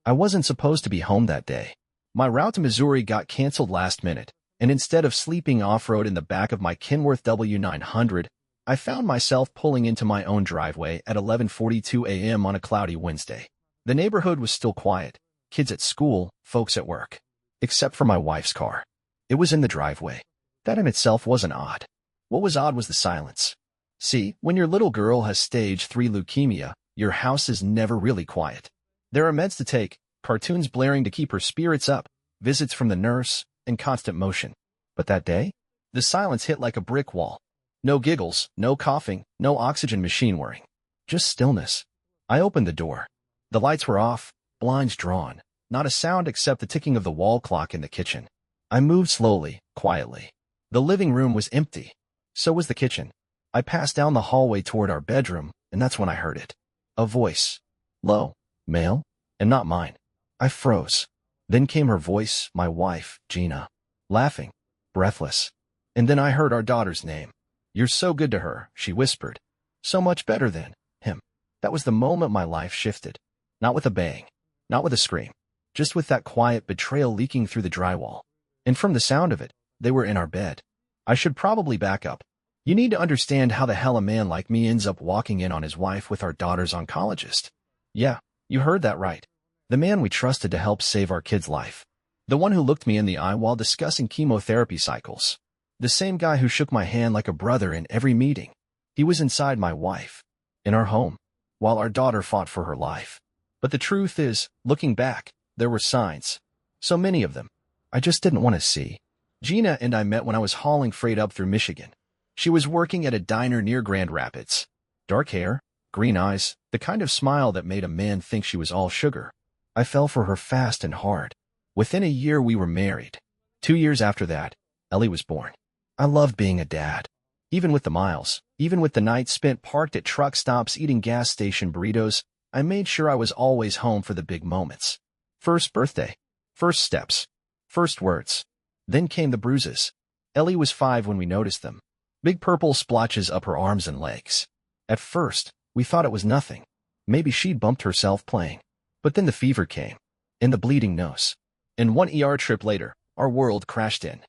I wasn't supposed to be home that day. My route to Missouri got canceled last minute, and instead of sleeping off-road in the back of my Kenworth W900, I found myself pulling into my own driveway at 11:42 a.m. on a cloudy Wednesday. The neighborhood was still quiet, kids at school, folks at work. Except for my wife's car. It was in the driveway. That in itself wasn't odd. What was odd was the silence. See, when your little girl has stage 3 leukemia, your house is never really quiet. There are meds to take, cartoons blaring to keep her spirits up, visits from the nurse, and constant motion. But that day, the silence hit like a brick wall. No giggles, no coughing, no oxygen machine whirring. Just stillness. I opened the door. The lights were off, blinds drawn, not a sound except the ticking of the wall clock in the kitchen. I moved slowly, quietly. The living room was empty. So was the kitchen. I passed down the hallway toward our bedroom, and that's when I heard it. A voice. Low, male, and not mine. I froze. Then came her voice, my wife, Gina. Laughing, breathless. And then I heard our daughter's name. You're so good to her, she whispered. So much better than him. That was the moment my life shifted. Not with a bang. Not with a scream. Just with that quiet betrayal leaking through the drywall. And from the sound of it, they were in our bed. I should probably back up. You need to understand how the hell a man like me ends up walking in on his wife with our daughter's oncologist. Yeah, you heard that right. The man we trusted to help save our kid's life. The one who looked me in the eye while discussing chemotherapy cycles. The same guy who shook my hand like a brother in every meeting. He was inside my wife. In our home. While our daughter fought for her life. But the truth is, looking back, there were signs. So many of them. I just didn't want to see. Gina and I met when I was hauling freight up through Michigan. She was working at a diner near Grand Rapids. Dark hair, green eyes, the kind of smile that made a man think she was all sugar. I fell for her fast and hard. Within a year we were married. 2 years after that, Ellie was born. I loved being a dad. Even with the miles, even with the nights spent parked at truck stops eating gas station burritos, I made sure I was always home for the big moments. First birthday. First steps. First words. Then came the bruises. Ellie was 5 when we noticed them. Big purple splotches up her arms and legs. At first, we thought it was nothing. Maybe she'd bumped herself playing. But then the fever came. And the bleeding nose. And one ER trip later, our world crashed in.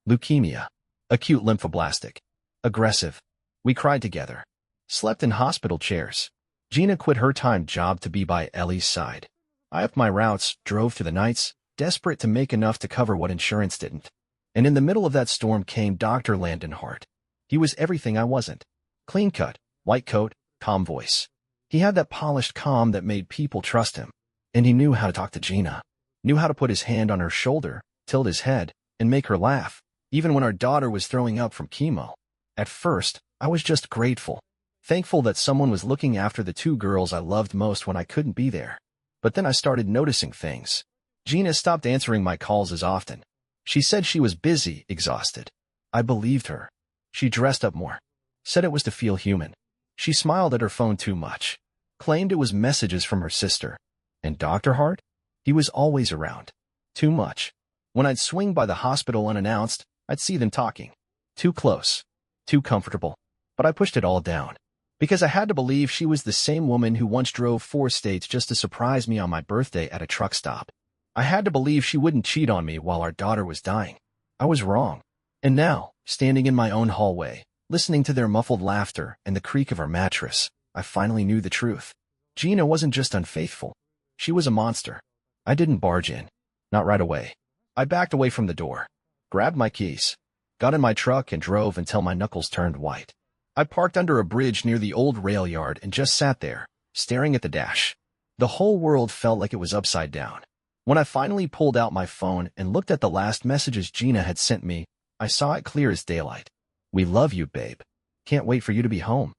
Leukemia. Acute lymphoblastic. Aggressive. We cried together. Slept in hospital chairs. Gina quit her time job to be by Ellie's side. I upped my routes, drove through the nights, desperate to make enough to cover what insurance didn't. And in the middle of that storm came Dr. Landon Hart. He was everything I wasn't. Clean cut, white coat, calm voice. He had that polished calm that made people trust him. And he knew how to talk to Gina. Knew how to put his hand on her shoulder, tilt his head, and make her laugh, even when our daughter was throwing up from chemo. At first, I was just grateful. Thankful that someone was looking after the 2 girls I loved most when I couldn't be there. But then I started noticing things. Gina stopped answering my calls as often. She said she was busy, exhausted. I believed her. She dressed up more. Said it was to feel human. She smiled at her phone too much. Claimed it was messages from her sister. And Dr. Hart? He was always around. Too much. When I'd swing by the hospital unannounced, I'd see them talking. Too close. Too comfortable. But I pushed it all down. Because I had to believe she was the same woman who once drove 4 states just to surprise me on my birthday at a truck stop. I had to believe she wouldn't cheat on me while our daughter was dying. I was wrong. And now, standing in my own hallway, listening to their muffled laughter and the creak of our mattress, I finally knew the truth. Gina wasn't just unfaithful. She was a monster. I didn't barge in. Not right away. I backed away from the door, grabbed my keys, got in my truck and drove until my knuckles turned white. I parked under a bridge near the old rail yard and just sat there, staring at the dash. The whole world felt like it was upside down. When I finally pulled out my phone and looked at the last messages Gina had sent me, I saw it clear as daylight. We love you, babe. Can't wait for you to be home.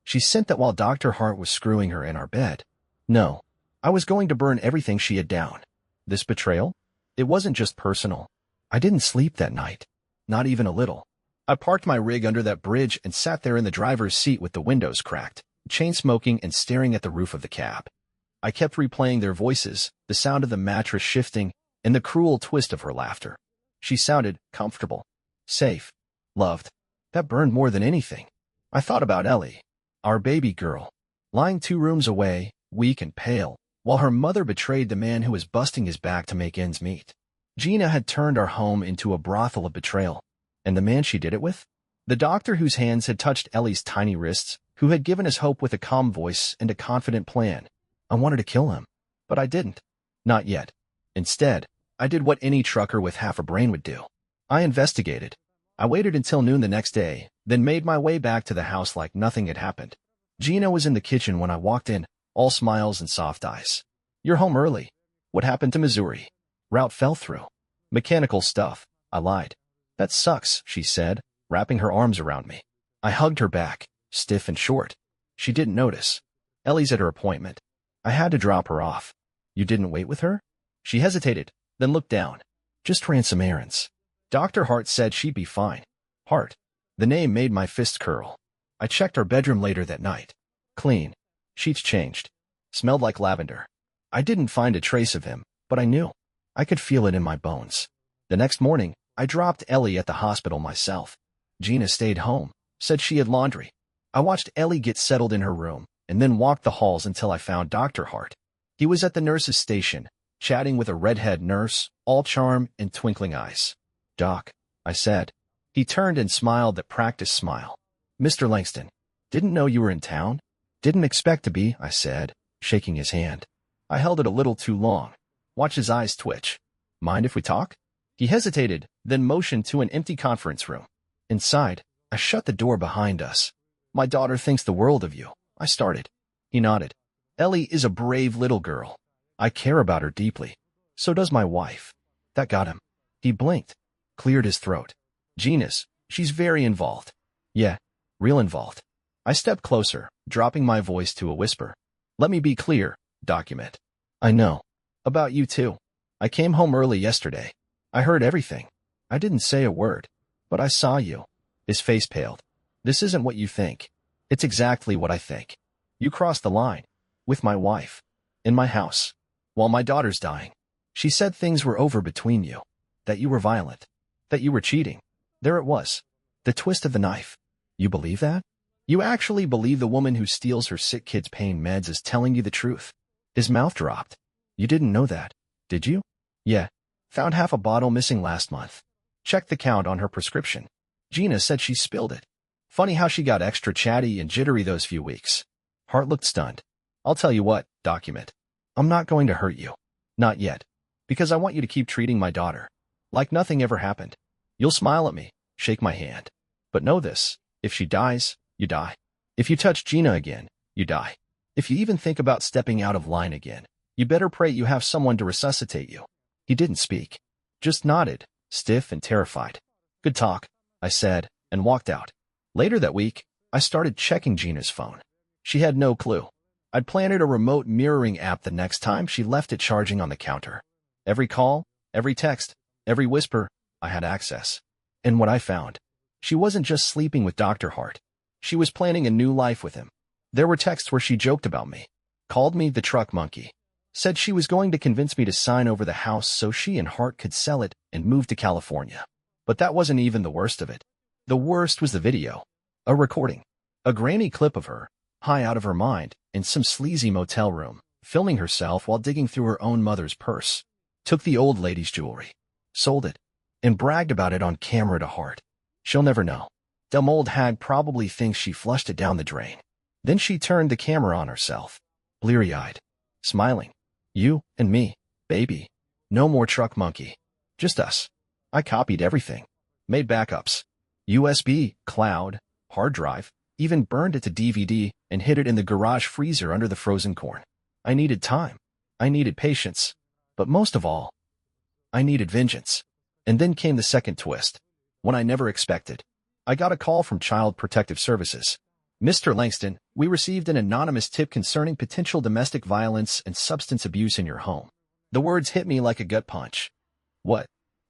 She sent that while Dr. Hart was screwing her in our bed. No. I was going to burn everything she had down. This betrayal? It wasn't just personal. I didn't sleep that night. Not even a little. I parked my rig under that bridge and sat there in the driver's seat with the windows cracked, chain smoking and staring at the roof of the cab. I kept replaying their voices, the sound of the mattress shifting, and the cruel twist of her laughter. She sounded comfortable, safe, loved. That burned more than anything. I thought about Ellie, our baby girl, lying 2 rooms away, weak and pale, while her mother betrayed the man who was busting his back to make ends meet. Gina had turned our home into a brothel of betrayal. And the man she did it with? The doctor whose hands had touched Ellie's tiny wrists, who had given us hope with a calm voice and a confident plan. I wanted to kill him, but I didn't. Not yet. Instead, I did what any trucker with half a brain would do. I investigated. I waited until noon the next day, then made my way back to the house like nothing had happened. Gina was in the kitchen when I walked in, all smiles and soft eyes. You're home early. What happened to Missouri? Route fell through. Mechanical stuff, I lied. That sucks, she said, wrapping her arms around me. I hugged her back, stiff and short. She didn't notice. Ellie's at her appointment. I had to drop her off. You didn't wait with her? She hesitated, then looked down. Just ran some errands. Dr. Hart said she'd be fine. Hart. The name made my fists curl. I checked our bedroom later that night. Clean. Sheets changed. Smelled like lavender. I didn't find a trace of him, but I knew. I could feel it in my bones. The next morning, I dropped Ellie at the hospital myself. Gina stayed home, said she had laundry. I watched Ellie get settled in her room, and then walked the halls until I found Dr. Hart. He was at the nurse's station, chatting with a redhead nurse, all charm and twinkling eyes. Doc, I said. He turned and smiled that practiced smile. Mr. Langston, didn't know you were in town? Didn't expect to be, I said, shaking his hand. I held it a little too long. Watch his eyes twitch. Mind if we talk? He hesitated, then motioned to an empty conference room. Inside, I shut the door behind us. My daughter thinks the world of you, I started. He nodded. Ellie is a brave little girl. I care about her deeply. So does my wife. That got him. He blinked, cleared his throat. Gina's, she's very involved. Yeah, real involved. I stepped closer, dropping my voice to a whisper. Let me be clear, document. I know. About you too. I came home early yesterday. I heard everything. I didn't say a word, but I saw you. His face paled. This isn't what you think. It's exactly what I think. You crossed the line. With my wife. In my house. While my daughter's dying. She said things were over between you. That you were violent. That you were cheating. There it was. The twist of the knife. You believe that? You actually believe the woman who steals her sick kid's pain meds is telling you the truth. His mouth dropped. You didn't know that, did you? Yeah. Found half a bottle missing last month. Checked the count on her prescription. Gina said she spilled it. Funny how she got extra chatty and jittery those few weeks. Hart looked stunned. I'll tell you what, document. I'm not going to hurt you. Not yet. Because I want you to keep treating my daughter. Like nothing ever happened. You'll smile at me, shake my hand. But know this, if she dies, you die. If you touch Gina again, you die. If you even think about stepping out of line again, you better pray you have someone to resuscitate you. He didn't speak. Just nodded, stiff and terrified. Good talk, I said, and walked out. Later that week, I started checking Gina's phone. She had no clue. I'd planted a remote mirroring app the next time she left it charging on the counter. Every call, every text, every whisper, I had access. And what I found, she wasn't just sleeping with Dr. Hart. She was planning a new life with him. There were texts where she joked about me, called me the truck monkey, said she was going to convince me to sign over the house so she and Hart could sell it and move to California. But that wasn't even the worst of it. The worst was the video. A recording. A grainy clip of her, high out of her mind, in some sleazy motel room, filming herself while digging through her own mother's purse. Took the old lady's jewelry. Sold it. And bragged about it on camera to Hart. She'll never know. Dumb old hag probably thinks she flushed it down the drain. Then she turned the camera on herself. Bleary-eyed. Smiling. You and me, baby. No more truck monkey. Just us. I copied everything. Made backups. USB, cloud, hard drive, even burned it to DVD and hid it in the garage freezer under the frozen corn. I needed time. I needed patience. But most of all, I needed vengeance. And then came the second twist. One I never expected. I got a call from Child Protective Services. Mr. Langston, we received an anonymous tip concerning potential domestic violence and substance abuse in your home. The words hit me like a gut punch. What?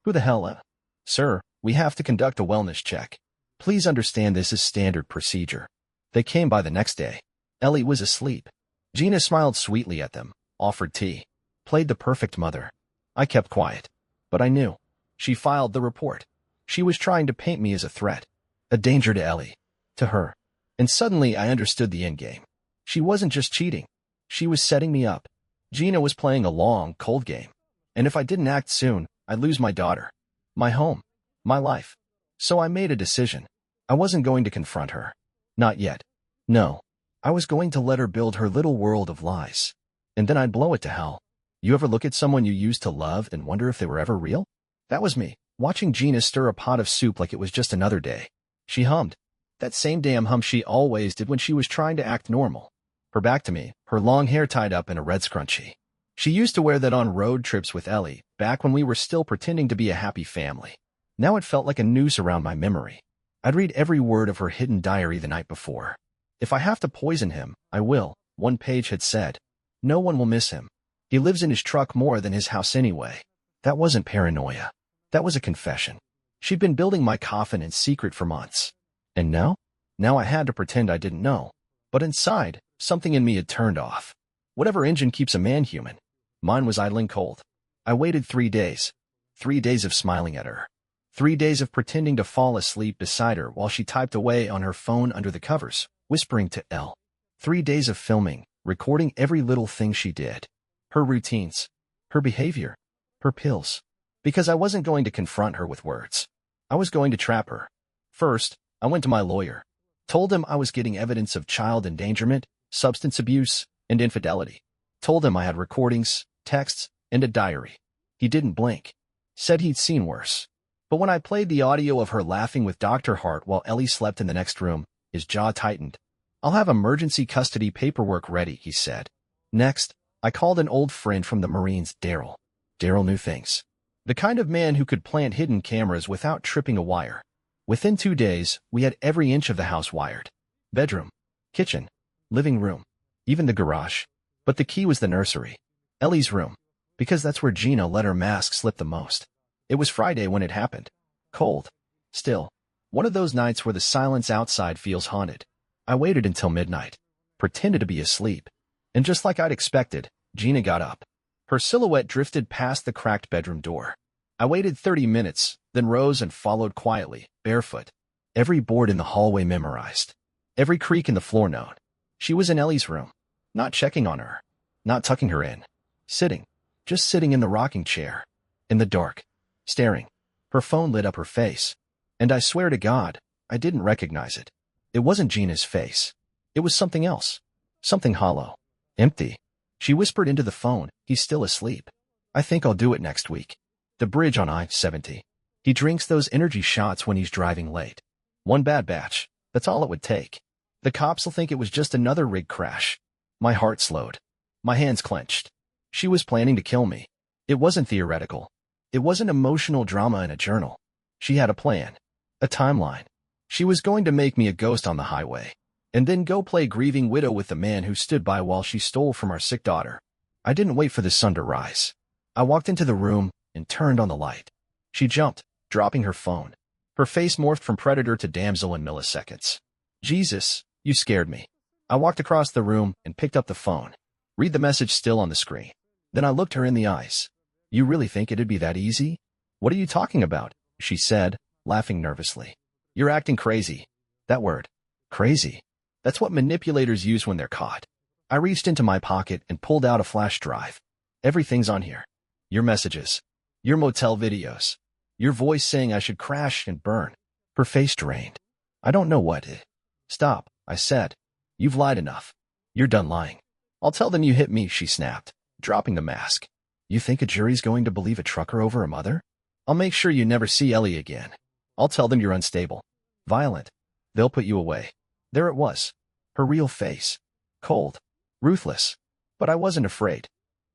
Who the hell? Sir, we have to conduct a wellness check. Please understand this is standard procedure. They came by the next day. Ellie was asleep. Gina smiled sweetly at them, offered tea, played the perfect mother. I kept quiet. But I knew. She filed the report. She was trying to paint me as a threat. A danger to Ellie. To her. And suddenly I understood the endgame. She wasn't just cheating. She was setting me up. Gina was playing a long, cold game. And if I didn't act soon, I'd lose my daughter, my home, my life. So I made a decision. I wasn't going to confront her. Not yet. No. I was going to let her build her little world of lies. And then I'd blow it to hell. You ever look at someone you used to love and wonder if they were ever real? That was me, watching Gina stir a pot of soup like it was just another day. She hummed. That same damn hum she always did when she was trying to act normal. Her back to me, her long hair tied up in a red scrunchie. She used to wear that on road trips with Ellie, back when we were still pretending to be a happy family. Now it felt like a noose around my memory. I'd read every word of her hidden diary the night before. If I have to poison him, I will, one page had said. No one will miss him. He lives in his truck more than his house anyway. That wasn't paranoia. That was a confession. She'd been building my coffin in secret for months. And now? Now I had to pretend I didn't know. But inside, something in me had turned off. Whatever engine keeps a man human. Mine was idling cold. I waited 3 days. 3 days of smiling at her. 3 days of pretending to fall asleep beside her while she typed away on her phone under the covers, whispering to Elle. 3 days of filming, recording every little thing she did. Her routines. Her behavior. Her pills. Because I wasn't going to confront her with words. I was going to trap her. First, I went to my lawyer. Told him I was getting evidence of child endangerment, substance abuse, and infidelity. Told him I had recordings, texts, and a diary. He didn't blink. Said he'd seen worse. But when I played the audio of her laughing with Dr. Hart while Ellie slept in the next room, his jaw tightened. I'll have emergency custody paperwork ready, he said. Next, I called an old friend from the Marines, Daryl. Daryl knew things. The kind of man who could plant hidden cameras without tripping a wire. Within 2 days, we had every inch of the house wired. Bedroom, kitchen, living room, even the garage. But the key was the nursery. Ellie's room. Because that's where Gina let her mask slip the most. It was Friday when it happened. Cold. Still. One of those nights where the silence outside feels haunted. I waited until midnight. Pretended to be asleep. And just like I'd expected, Gina got up. Her silhouette drifted past the cracked bedroom door. I waited 30 minutes, then rose and followed quietly, barefoot. Every board in the hallway memorized. Every creak in the floor known. She was in Ellie's room. Not checking on her. Not tucking her in. Sitting. Just sitting in the rocking chair. In the dark. Staring. Her phone lit up her face. And I swear to God, I didn't recognize it. It wasn't Gina's face. It was something else. Something hollow. Empty. She whispered into the phone, he's still asleep. I think I'll do it next week. The bridge on I-70. He drinks those energy shots when he's driving late. One bad batch. That's all it would take. The cops will think it was just another rig crash. My heart slowed. My hands clenched. She was planning to kill me. It wasn't theoretical. It wasn't emotional drama in a journal. She had a plan. A timeline. She was going to make me a ghost on the highway. And then go play grieving widow with the man who stood by while she stole from our sick daughter. I didn't wait for the sun to rise. I walked into the room and turned on the light. She jumped, dropping her phone. Her face morphed from predator to damsel in milliseconds. Jesus, you scared me. I walked across the room and picked up the phone. Read the message still on the screen. Then I looked her in the eyes. You really think it'd be that easy? What are you talking about? She said, laughing nervously. You're acting crazy. That word. Crazy. That's what manipulators use when they're caught. I reached into my pocket and pulled out a flash drive. Everything's on here. Your messages. Your motel videos. Your voice saying I should crash and burn. Her face drained. I don't know what it. Stop, I said. You've lied enough. You're done lying. I'll tell them you hit me, she snapped, dropping the mask. You think a jury's going to believe a trucker over a mother? I'll make sure you never see Ellie again. I'll tell them you're unstable. Violent. They'll put you away. There it was. Her real face. Cold. Ruthless. But I wasn't afraid.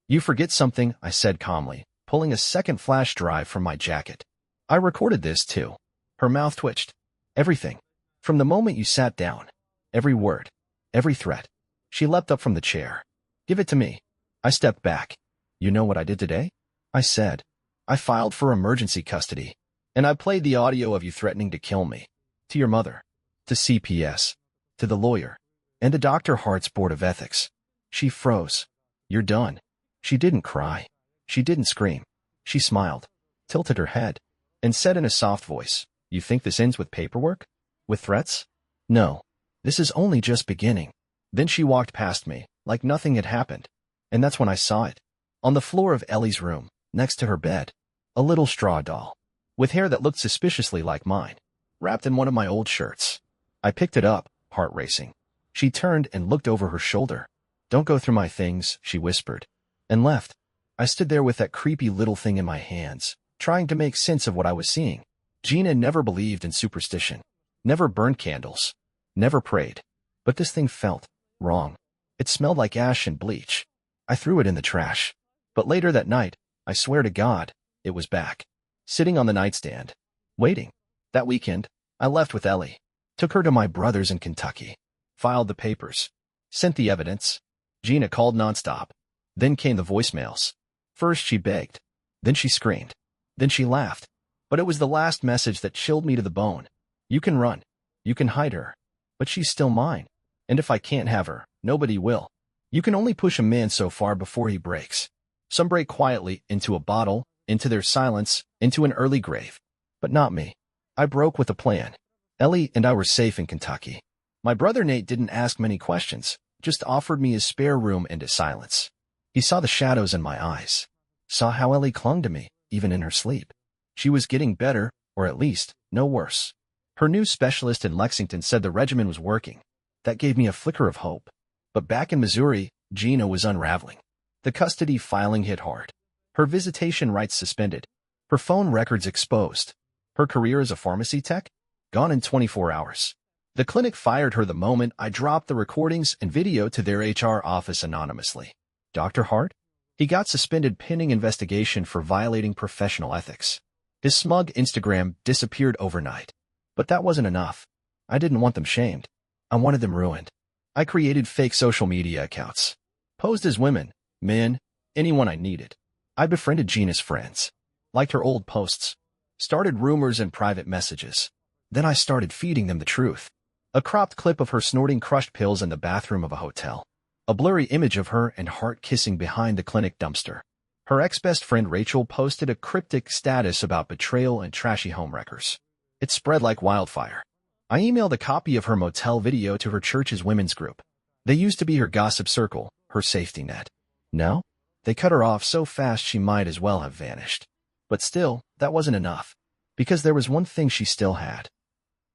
You forget something, I said calmly, pulling a second flash drive from my jacket. I recorded this too. Her mouth twitched. Everything. From the moment you sat down. Every word. Every threat. She leapt up from the chair. Give it to me. I stepped back. You know what I did today? I said. I filed for emergency custody. And I played the audio of you threatening to kill me. To your mother. To CPS. To the lawyer. And to Dr. Hart's Board of Ethics. She froze. You're done. She didn't cry. She didn't scream. She smiled. Tilted her head. And said in a soft voice, You think this ends with paperwork? With threats? No. This is only just beginning. Then she walked past me, like nothing had happened. And that's when I saw it. On the floor of Ellie's room, next to her bed, a little straw doll, with hair that looked suspiciously like mine, wrapped in one of my old shirts. I picked it up, heart racing. She turned and looked over her shoulder. "Don't go through my things," she whispered, and left. I stood there with that creepy little thing in my hands, trying to make sense of what I was seeing. Gina never believed in superstition, never burned candles, never prayed. But this thing felt wrong. It smelled like ash and bleach. I threw it in the trash. But later that night, I swear to God, it was back, sitting on the nightstand, waiting. That weekend, I left with Ellie, took her to my brother's in Kentucky, filed the papers, sent the evidence. Gina called nonstop. Then came the voicemails. First she begged, then she screamed, then she laughed. But it was the last message that chilled me to the bone. You can run, you can hide her, but she's still mine. And if I can't have her, nobody will. You can only push a man so far before he breaks. Some break quietly, into a bottle, into their silence, into an early grave. But not me. I broke with a plan. Ellie and I were safe in Kentucky. My brother Nate didn't ask many questions, just offered me his spare room into silence. He saw the shadows in my eyes, saw how Ellie clung to me, even in her sleep. She was getting better, or at least, no worse. Her new specialist in Lexington said the regimen was working. That gave me a flicker of hope. But back in Missouri, Gina was unraveling. The custody filing hit hard. Her visitation rights suspended. Her phone records exposed. Her career as a pharmacy tech? Gone in 24 hours. The clinic fired her the moment I dropped the recordings and video to their HR office anonymously. Dr. Hart? He got suspended pending investigation for violating professional ethics. His smug Instagram disappeared overnight. But that wasn't enough. I didn't want them shamed. I wanted them ruined. I created fake social media accounts. Posed as women, men, anyone I needed. I befriended Gina's friends. Liked her old posts. Started rumors and private messages. Then I started feeding them the truth. A cropped clip of her snorting crushed pills in the bathroom of a hotel. A blurry image of her and Hart kissing behind the clinic dumpster. Her ex-best friend Rachel posted a cryptic status about betrayal and trashy homewreckers. It spread like wildfire. I emailed a copy of her motel video to her church's women's group. They used to be her gossip circle, her safety net. Now, they cut her off so fast she might as well have vanished. But still, that wasn't enough. Because there was one thing she still had.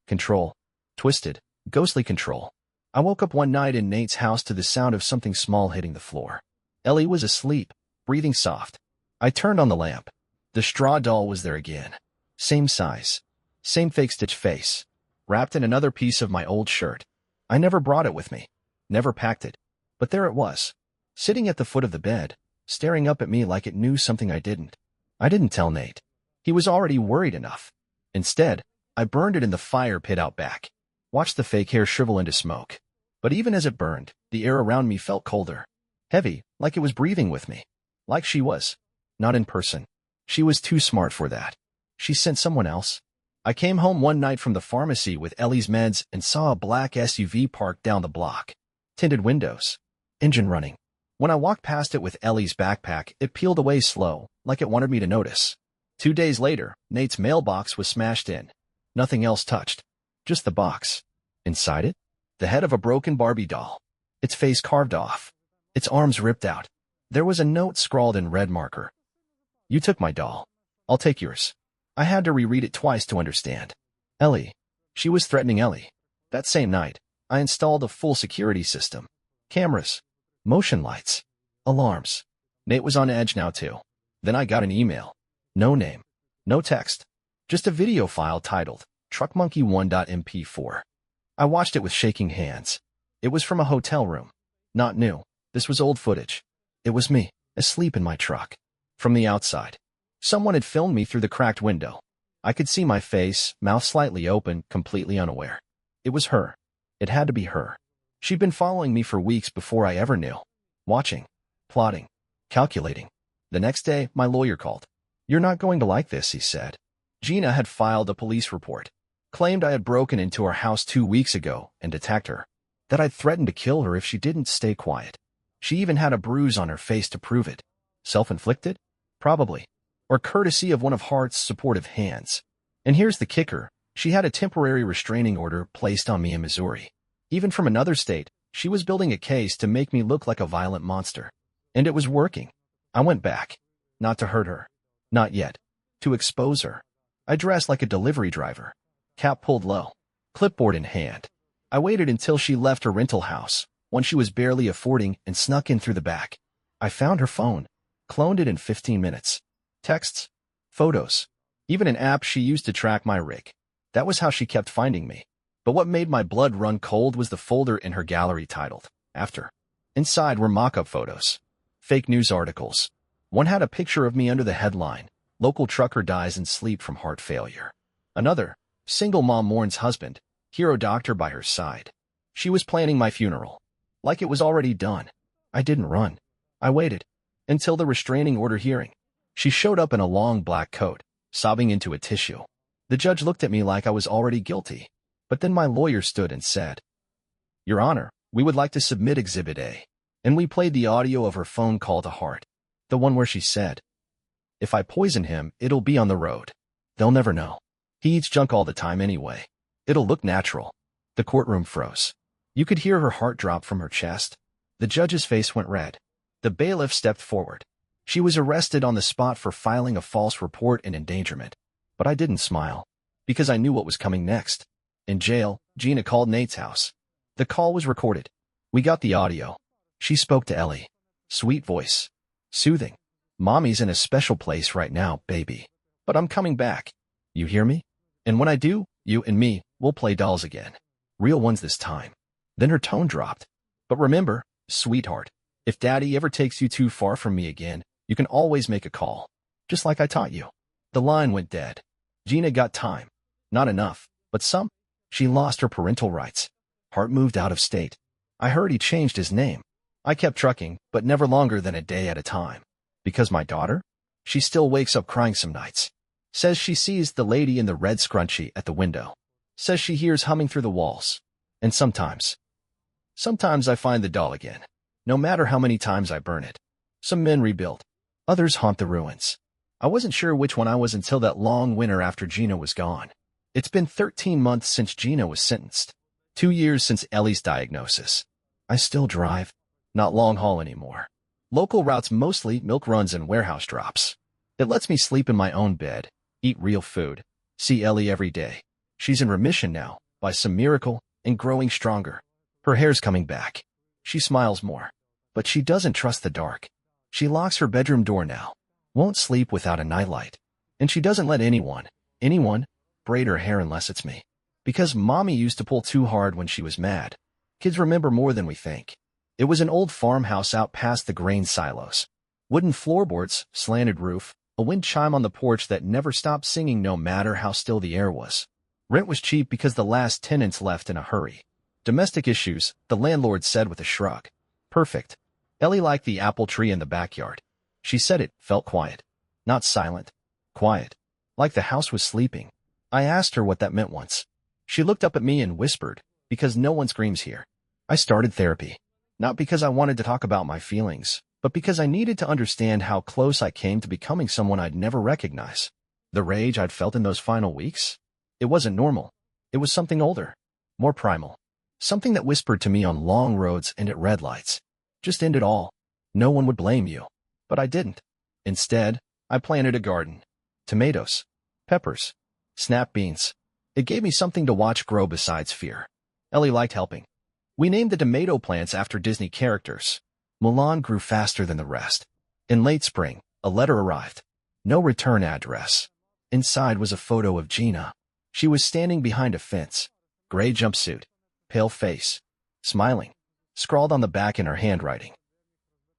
Control. Twisted, ghostly control. I woke up one night in Nate's house to the sound of something small hitting the floor. Ellie was asleep, breathing soft. I turned on the lamp. The straw doll was there again. Same size. Same fake stitch face. Wrapped in another piece of my old shirt. I never brought it with me. Never packed it. But there it was. Sitting at the foot of the bed, staring up at me like it knew something I didn't. I didn't tell Nate. He was already worried enough. Instead, I burned it in the fire pit out back. Watched the fake hair shrivel into smoke. But even as it burned, the air around me felt colder. Heavy, like it was breathing with me. Like she was. Not in person. She was too smart for that. She sent someone else. I came home one night from the pharmacy with Ellie's meds and saw a black SUV parked down the block. Tinted windows. Engine running. When I walked past it with Ellie's backpack, it peeled away slow, like it wanted me to notice. 2 days later, Nate's mailbox was smashed in. Nothing else touched. Just the box. Inside it, the head of a broken Barbie doll. Its face carved off. Its arms ripped out. There was a note scrawled in red marker. "You took my doll. I'll take yours." I had to reread it twice to understand. Ellie. She was threatening Ellie. That same night, I installed a full security system. Cameras. Motion lights. Alarms. Nate was on edge now too. Then I got an email. No name. No text. Just a video file titled truckmonkey1.mp4. I watched it with shaking hands. It was from a hotel room. Not new. This was old footage. It was me, asleep in my truck. From the outside. Someone had filmed me through the cracked window. I could see my face, mouth slightly open, completely unaware. It was her. It had to be her. She'd been following me for weeks before I ever knew. Watching. Plotting. Calculating. The next day, my lawyer called. "You're not going to like this," he said. Gina had filed a police report. Claimed I had broken into her house 2 weeks ago and attacked her. That I'd threatened to kill her if she didn't stay quiet. She even had a bruise on her face to prove it. Self-inflicted? Probably. Or courtesy of one of Hart's supportive hands. And here's the kicker. She had a temporary restraining order placed on me in Missouri. Even from another state, she was building a case to make me look like a violent monster. And it was working. I went back. Not to hurt her. Not yet. To expose her. I dressed like a delivery driver. Cap pulled low. Clipboard in hand. I waited until she left her rental house, one she was barely affording, and snuck in through the back. I found her phone. Cloned it in 15 minutes. Texts. Photos. Even an app she used to track my rig. That was how she kept finding me. But what made my blood run cold was the folder in her gallery titled After. Inside were mock-up photos. Fake news articles. One had a picture of me under the headline, "Local trucker dies in sleep from heart failure." Another, "Single mom mourns husband, hero doctor by her side." She was planning my funeral. Like it was already done. I didn't run. I waited. Until the restraining order hearing. She showed up in a long black coat, sobbing into a tissue. The judge looked at me like I was already guilty. But then my lawyer stood and said, "Your Honor, we would like to submit Exhibit A." And we played the audio of her phone call to Hart. The one where she said, "If I poison him, it'll be on the road. They'll never know. He eats junk all the time anyway. It'll look natural." The courtroom froze. You could hear her heart drop from her chest. The judge's face went red. The bailiff stepped forward. She was arrested on the spot for filing a false report and endangerment. But I didn't smile, because I knew what was coming next. In jail, Gina called Nate's house. The call was recorded. We got the audio. She spoke to Ellie. Sweet voice. Soothing. "Mommy's in a special place right now, baby. But I'm coming back. You hear me? And when I do, you and me, we'll play dolls again. Real ones this time." Then her tone dropped. "But remember, sweetheart, if Daddy ever takes you too far from me again, you can always make a call. Just like I taught you." The line went dead. Gina got time. Not enough, but some. She lost her parental rights. Hart moved out of state. I heard he changed his name. I kept trucking, but never longer than a day at a time. Because my daughter? She still wakes up crying some nights. Says she sees the lady in the red scrunchie at the window. Says she hears humming through the walls. And sometimes I find the doll again. No matter how many times I burn it. Some men rebuild. Others haunt the ruins. I wasn't sure which one I was until that long winter after Gina was gone. It's been 13 months since Gina was sentenced. 2 years since Ellie's diagnosis. I still drive. Not long haul anymore. Local routes, mostly milk runs and warehouse drops. It lets me sleep in my own bed, eat real food, see Ellie every day. She's in remission now, by some miracle, and growing stronger. Her hair's coming back. She smiles more. But she doesn't trust the dark. She locks her bedroom door now. Won't sleep without a nightlight. And she doesn't let anyone, braid her hair unless it's me. Because Mommy used to pull too hard when she was mad. Kids remember more than we think. It was an old farmhouse out past the grain silos. Wooden floorboards, slanted roof, a wind chime on the porch that never stopped singing no matter how still the air was. Rent was cheap because the last tenants left in a hurry. Domestic issues, the landlord said with a shrug. Perfect. Ellie liked the apple tree in the backyard. She said it felt quiet. Not silent. Quiet. Like the house was sleeping. I asked her what that meant once. She looked up at me and whispered, "Because no one screams here." I started therapy. Not because I wanted to talk about my feelings, but because I needed to understand how close I came to becoming someone I'd never recognize. The rage I'd felt in those final weeks? It wasn't normal. It was something older. More primal. Something that whispered to me on long roads and at red lights. Just end it all. No one would blame you. But I didn't. Instead, I planted a garden. Tomatoes. Peppers. Snap beans. It gave me something to watch grow besides fear. Ellie liked helping. We named the tomato plants after Disney characters. Mulan grew faster than the rest. In late spring, a letter arrived. No return address. Inside was a photo of Gina. She was standing behind a fence. Gray jumpsuit. Pale face. Smiling. Scrawled on the back in her handwriting.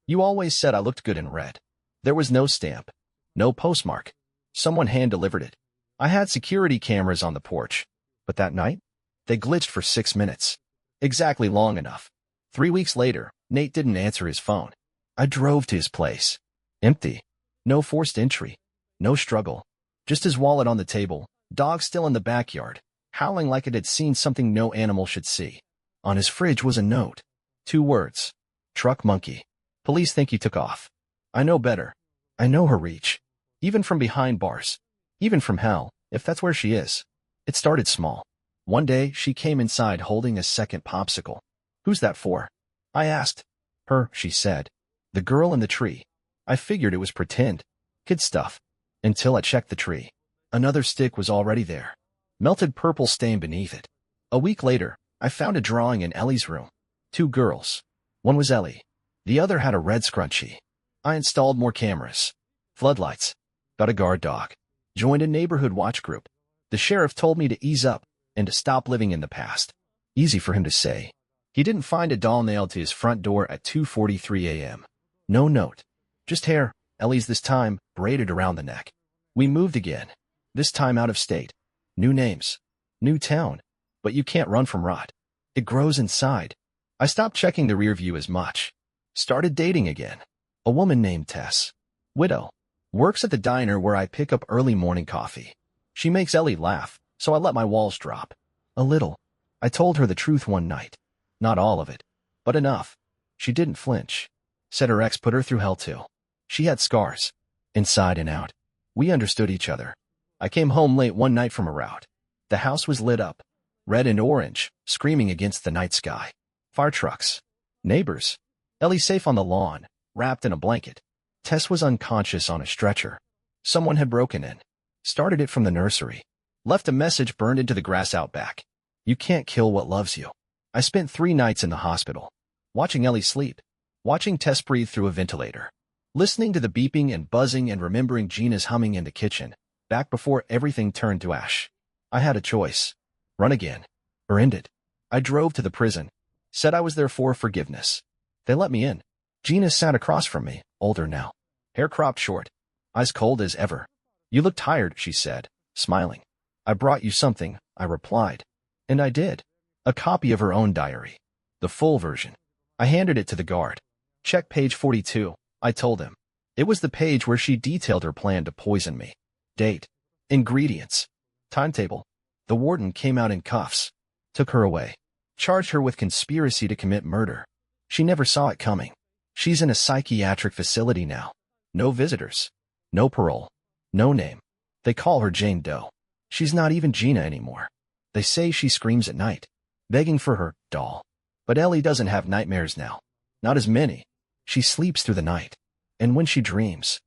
"You always said I looked good in red." There was no stamp. No postmark. Someone hand-delivered it. I had security cameras on the porch. But that night, they glitched for 6 minutes. Exactly long enough. 3 weeks later, Nate didn't answer his phone. I drove to his place. Empty. No forced entry. No struggle. Just his wallet on the table, dog still in the backyard, howling like it had seen something no animal should see. On his fridge was a note. 2 words. Truck monkey. Police think you took off. I know better. I know her reach. Even from behind bars. Even from hell, if that's where she is. It started small. One day, she came inside holding a second popsicle. "Who's that for?" I asked. "Her," she said. The girl in the tree. I figured it was pretend. Kid stuff. Until I checked the tree. Another stick was already there. Melted purple stain beneath it. A week later, I found a drawing in Ellie's room. 2 girls. One was Ellie. The other had a red scrunchie. I installed more cameras. Floodlights. Got a guard dog. Joined a neighborhood watch group. The sheriff told me to ease up and to stop living in the past. Easy for him to say. He didn't find a doll nailed to his front door at 2:43 a.m. No note. Just hair, Ellie's this time, braided around the neck. We moved again. This time out of state. New names. New town. But you can't run from rot. It grows inside. I stopped checking the rear view as much. Started dating again. A woman named Tess. Widow. Works at the diner where I pick up early morning coffee. She makes Ellie laugh, so I let my walls drop. A little. I told her the truth one night. Not all of it, but enough. She didn't flinch. Said her ex put her through hell too. She had scars. Inside and out. We understood each other. I came home late one night from a route. The house was lit up. Red and orange, screaming against the night sky. Fire trucks. Neighbors. Ellie safe on the lawn, wrapped in a blanket. Tess was unconscious on a stretcher. Someone had broken in. Started it from the nursery. Left a message burned into the grass out back. You can't kill what loves you. I spent 3 nights in the hospital. Watching Ellie sleep. Watching Tess breathe through a ventilator. Listening to the beeping and buzzing and remembering Gina's humming in the kitchen. Back before everything turned to ash. I had a choice. Run again. Or end it. I drove to the prison. Said I was there for forgiveness. They let me in. Gina sat across from me, older now. Hair cropped short. Eyes cold as ever. You look tired, she said, smiling. I brought you something, I replied. And I did. A copy of her own diary. The full version. I handed it to the guard. Check page 42, I told him. It was the page where she detailed her plan to poison me. Date. Ingredients. Timetable. The warden came out in cuffs. Took her away. Charged her with conspiracy to commit murder. She never saw it coming. She's in a psychiatric facility now. No visitors. No parole. No name. They call her Jane Doe. She's not even Gina anymore. They say she screams at night, begging for her doll. But Ellie doesn't have nightmares now. Not as many. She sleeps through the night. And when she dreams,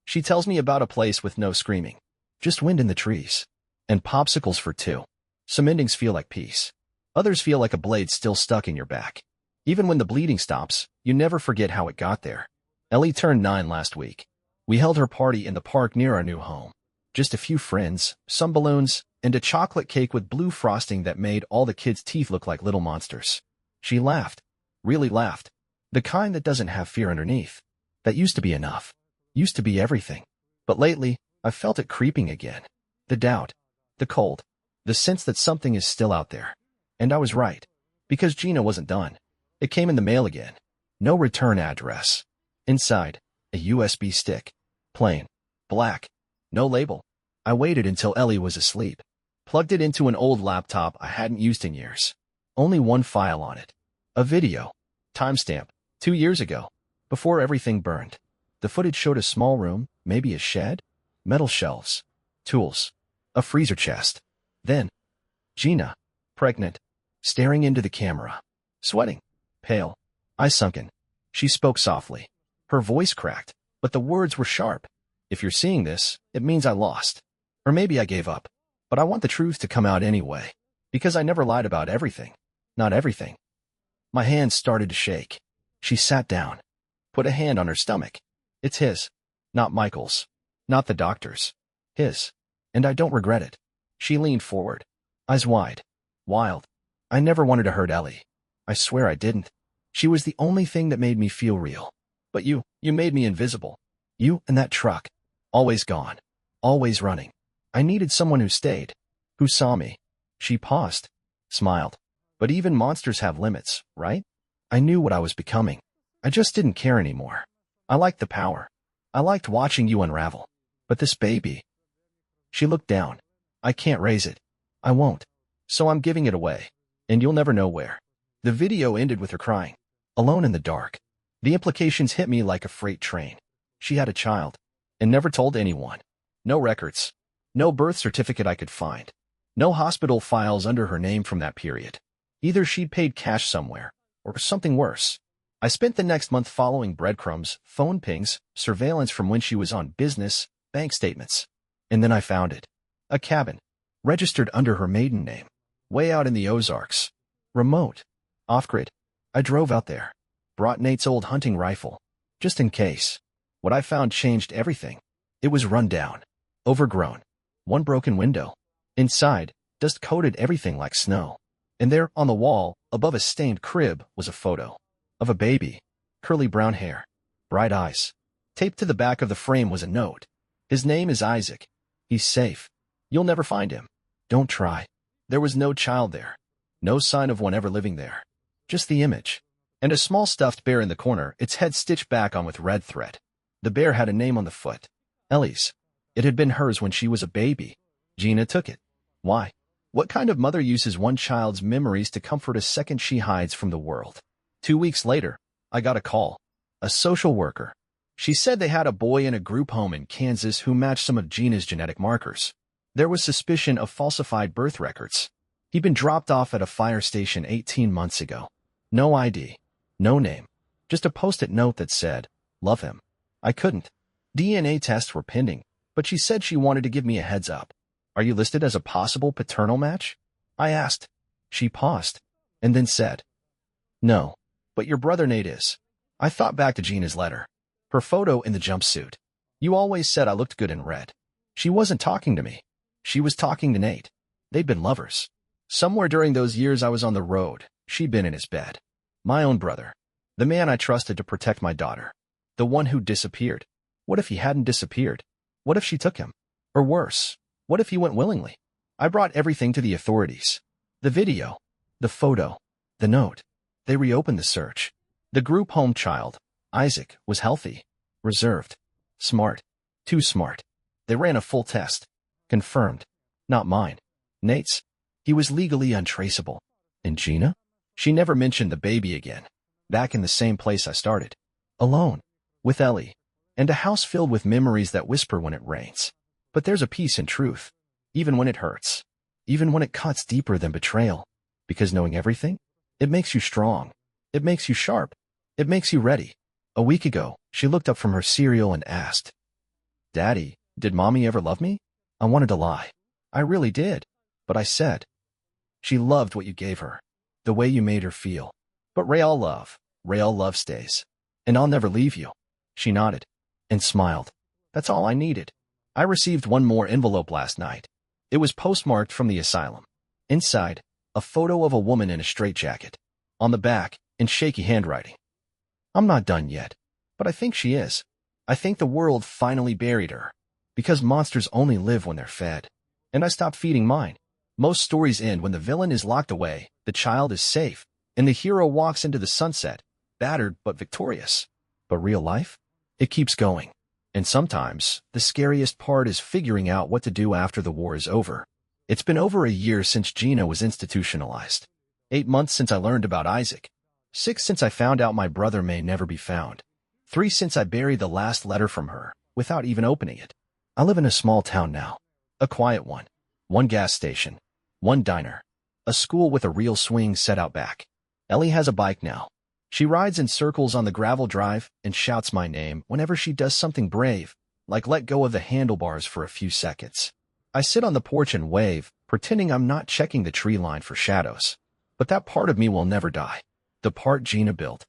she tells me about a place with no screaming. Just wind in the trees. And popsicles for 2. Some endings feel like peace. Others feel like a blade still stuck in your back. Even when the bleeding stops, you never forget how it got there. Ellie turned 9 last week. We held her party in the park near our new home. Just a few friends, some balloons, and a chocolate cake with blue frosting that made all the kids' teeth look like little monsters. She laughed. Really laughed. The kind that doesn't have fear underneath. That used to be enough. Used to be everything. But lately, I felt it creeping again. The doubt. The cold. The sense that something is still out there. And I was right. Because Gina wasn't done. It came in the mail again. No return address. Inside, a USB stick. Plain. Black. No label. I waited until Ellie was asleep. Plugged it into an old laptop I hadn't used in years. Only one file on it. A video. Timestamp. 2 years ago. Before everything burned. The footage showed a small room, maybe a shed? Metal shelves. Tools. A freezer chest. Then, Gina. Pregnant. Staring into the camera. Sweating. Pale. Eyes sunken. She spoke softly. Her voice cracked, but the words were sharp. If you're seeing this, it means I lost. Or maybe I gave up. But I want the truth to come out anyway. Because I never lied about everything. Not everything. My hands started to shake. She sat down. Put a hand on her stomach. It's his. Not Michael's. Not the doctor's. His. And I don't regret it. She leaned forward. Eyes wide. Wild. I never wanted to hurt Ellie. I swear I didn't. She was the only thing that made me feel real. But you made me invisible. You and that truck. Always gone. Always running. I needed someone who stayed. Who saw me. She paused. Smiled. But even monsters have limits, right? I knew what I was becoming. I just didn't care anymore. I liked the power. I liked watching you unravel. But this baby. She looked down. I can't raise it. I won't. So I'm giving it away. And you'll never know where. The video ended with her crying. Alone in the dark. The implications hit me like a freight train. She had a child. And never told anyone. No records. No birth certificate I could find. No hospital files under her name from that period. Either she'd paid cash somewhere, or something worse. I spent the next month following breadcrumbs, phone pings, surveillance from when she was on business, bank statements. And then I found it. A cabin. Registered under her maiden name. Way out in the Ozarks. Remote. Off-grid. I drove out there. Brought Nate's old hunting rifle. Just in case. What I found changed everything. It was run down. Overgrown. One broken window. Inside, dust coated everything like snow. And there, on the wall, above a stained crib, was a photo. Of a baby. Curly brown hair. Bright eyes. Taped to the back of the frame was a note. His name is Isaac. He's safe. You'll never find him. Don't try. There was no child there. No sign of one ever living there. Just the image. And a small stuffed bear in the corner, its head stitched back on with red thread. The bear had a name on the foot. Ellie's. It had been hers when she was a baby. Gina took it. Why? What kind of mother uses one child's memories to comfort a second she hides from the world? 2 weeks later, I got a call. A social worker. She said they had a boy in a group home in Kansas who matched some of Gina's genetic markers. There was suspicion of falsified birth records. He'd been dropped off at a fire station 18 months ago. No ID. No name. Just a post-it note that said, "Love him." I couldn't. DNA tests were pending, but she said she wanted to give me a heads up. Are you listed as a possible paternal match? I asked. She paused, and then said, No, but your brother Nate is. I thought back to Gina's letter. Her photo in the jumpsuit. You always said I looked good in red. She wasn't talking to me. She was talking to Nate. They'd been lovers. Somewhere during those years I was on the road, she'd been in his bed. My own brother. The man I trusted to protect my daughter. The one who disappeared. What if he hadn't disappeared? What if she took him? Or worse, what if he went willingly? I brought everything to the authorities. The video. The photo. The note. They reopened the search. The group home child, Isaac, was healthy. Reserved. Smart. Too smart. They ran a full test. Confirmed. Not mine. Nate's. He was legally untraceable. And Gina? She never mentioned the baby again. Back in the same place I started. Alone. With Ellie. And a house filled with memories that whisper when it rains. But there's a peace in truth. Even when it hurts. Even when it cuts deeper than betrayal. Because knowing everything? It makes you strong. It makes you sharp. It makes you ready. A week ago, she looked up from her cereal and asked, Daddy, did Mommy ever love me? I wanted to lie. I really did. But I said. She loved what you gave her. The way you made her feel. But real love stays. And I'll never leave you. She nodded. And smiled. That's all I needed. I received one more envelope last night. It was postmarked from the asylum. Inside, a photo of a woman in a straitjacket. On the back, in shaky handwriting. I'm not done yet. But I think she is. I think the world finally buried her. Because monsters only live when they're fed. And I stopped feeding mine. Most stories end when the villain is locked away, the child is safe, and the hero walks into the sunset, battered but victorious. But real life? It keeps going. And sometimes, the scariest part is figuring out what to do after the war is over. It's been over a year since Gina was institutionalized. 8 months since I learned about Isaac. 6 since I found out my brother may never be found. 3 since I buried the last letter from her, without even opening it. I live in a small town now. A quiet one. One gas station. One diner. A school with a real swing set out back. Ellie has a bike now. She rides in circles on the gravel drive and shouts my name whenever she does something brave, like let go of the handlebars for a few seconds. I sit on the porch and wave, pretending I'm not checking the tree line for shadows. But that part of me will never die. The part Gina built.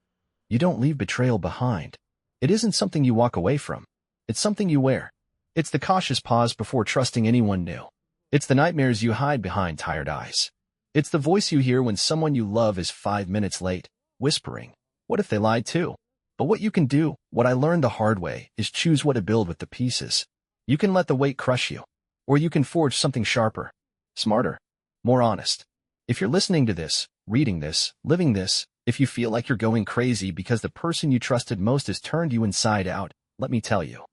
You don't leave betrayal behind. It isn't something you walk away from. It's something you wear. It's the cautious pause before trusting anyone new. It's the nightmares you hide behind tired eyes. It's the voice you hear when someone you love is 5 minutes late, whispering, what if they lied too? But what you can do, what I learned the hard way, is choose what to build with the pieces. You can let the weight crush you. Or you can forge something sharper, smarter, more honest. If you're listening to this, reading this, living this, if you feel like you're going crazy because the person you trusted most has turned you inside out, let me tell you.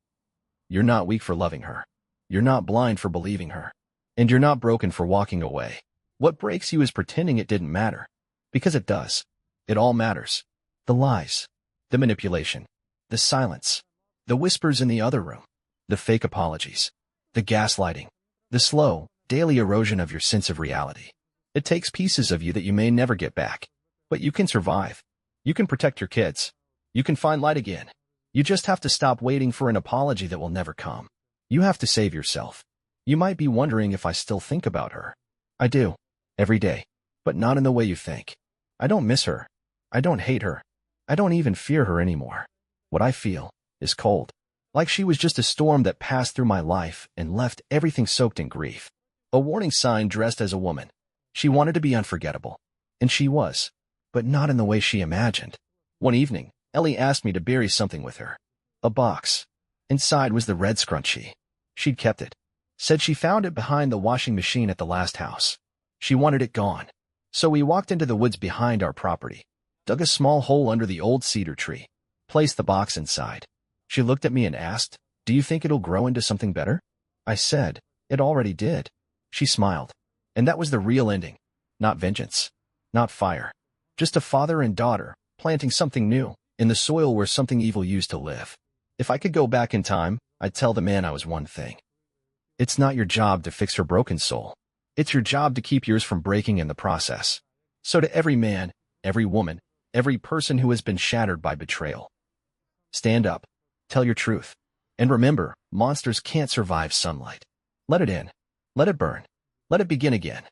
You're not weak for loving her. You're not blind for believing her. And you're not broken for walking away. What breaks you is pretending it didn't matter. Because it does. It all matters. The lies. The manipulation. The silence. The whispers in the other room. The fake apologies. The gaslighting. The slow, daily erosion of your sense of reality. It takes pieces of you that you may never get back. But you can survive. You can protect your kids. You can find light again. You just have to stop waiting for an apology that will never come. You have to save yourself. You might be wondering if I still think about her. I do. Every day. But not in the way you think. I don't miss her. I don't hate her. I don't even fear her anymore. What I feel is cold. Like she was just a storm that passed through my life and left everything soaked in grief. A warning sign dressed as a woman. She wanted to be unforgettable. And she was. But not in the way she imagined. One evening, Ellie asked me to bury something with her. A box. Inside was the red scrunchie. She'd kept it. Said she found it behind the washing machine at the last house. She wanted it gone. So we walked into the woods behind our property, dug a small hole under the old cedar tree, placed the box inside. She looked at me and asked, "Do you think it'll grow into something better?" I said, "It already did." She smiled. And that was the real ending. Not vengeance. Not fire. Just a father and daughter, planting something new, in the soil where something evil used to live. If I could go back in time, I'd tell the man I was one thing. It's not your job to fix her broken soul. It's your job to keep yours from breaking in the process. So to every man, every woman, every person who has been shattered by betrayal, stand up, tell your truth, and remember, monsters can't survive sunlight. Let it in. Let it burn. Let it begin again.